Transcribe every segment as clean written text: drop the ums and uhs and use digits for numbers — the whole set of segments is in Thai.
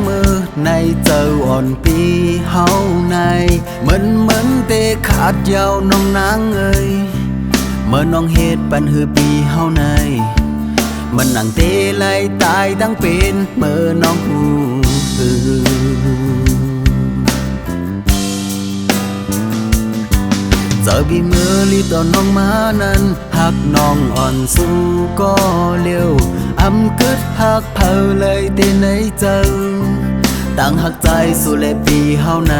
มือในเจ้าอ่อนปีเฮาในเหมือนเตะขาดยาวน้องนางเอ้ยเมื่อน้องเฮ็ดปันหือปีเฮาในมันนั่งเตะไล่ตายตั้งเป็นเมื่อน้องหูเจอบีมือลีต่อน้องมานั้นหักน้องอ่อนสู้ก็เร็วอำกึดหักเผาเลยเตในเจ้าต่างหักใจสู่และปีเฮาใน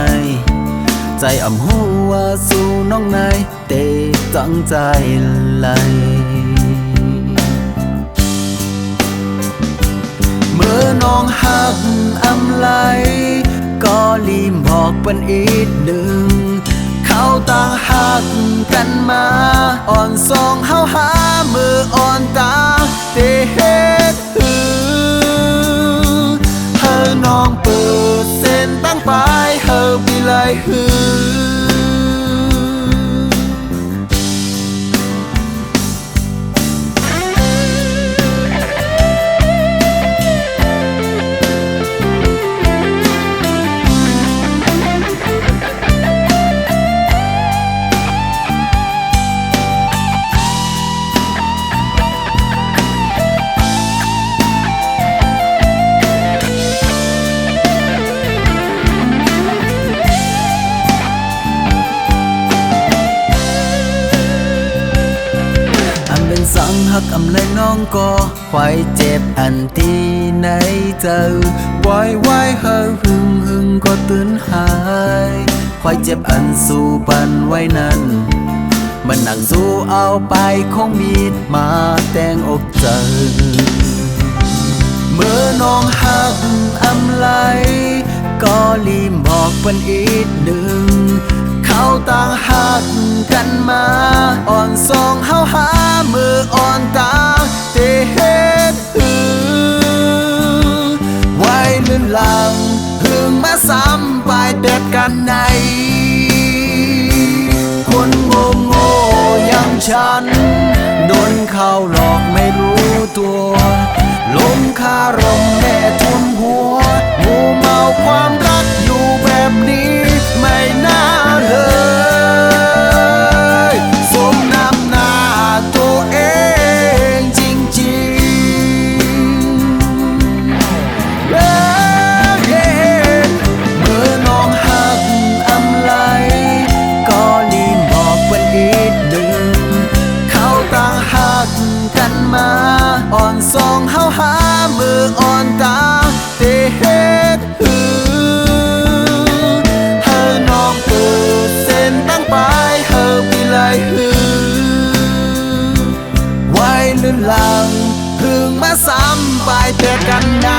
ใจอ่ำหัวสู่น้องในเตจังใจไหลเมื่อน้องหักอำไหลก็รีบบอกปันอีกหนึ่งเขาต่างหักกันมาอ่อนสองเฮาหามืออ่อนตาเตเฮ็ดเฮอน้องเปิดเส้นตั้งปลายเฮอปีไลสังหักอำเลยน้องก็ควายเจ็บอันที่ในเจอไว้เฮอหึงก็ตื่นหายควายเจ็บอันสู้ปันไว้นั้นมันนั่งสู้เอาไปคงมีดมาแต่งอกเจอเมื่อน้องหักอำไหลก็รีบบอกปันอีกหนึ่งเขาต่างหักกันมาอ่อนสองเฮาหามืออ่อนตาเตเฮ็ดไว้ลื่นหลังหึงมาซ้ำปลายเด็ดกันในคนโง่อย่างฉันโดนเขาหลอกไม่รู้ตัวลงคารมแม่ทุนหัวงูเมาความรักอยู่แบบนี้ไม่น่าเลยสมน้ำหน้าตัวเองจริงๆเมื่อน้องหักอำไหลก็รีบบอกวันอีกหนึ่งเขาต่างหักกันมาอ่อนสองเฮาหามืออ่อนตาเตเฮ็ดน้องเปิดเส้นตั้งปลายเฮอปีไลไว้ลื่นหลังหึงมาซ้ำปลายแต่กันใด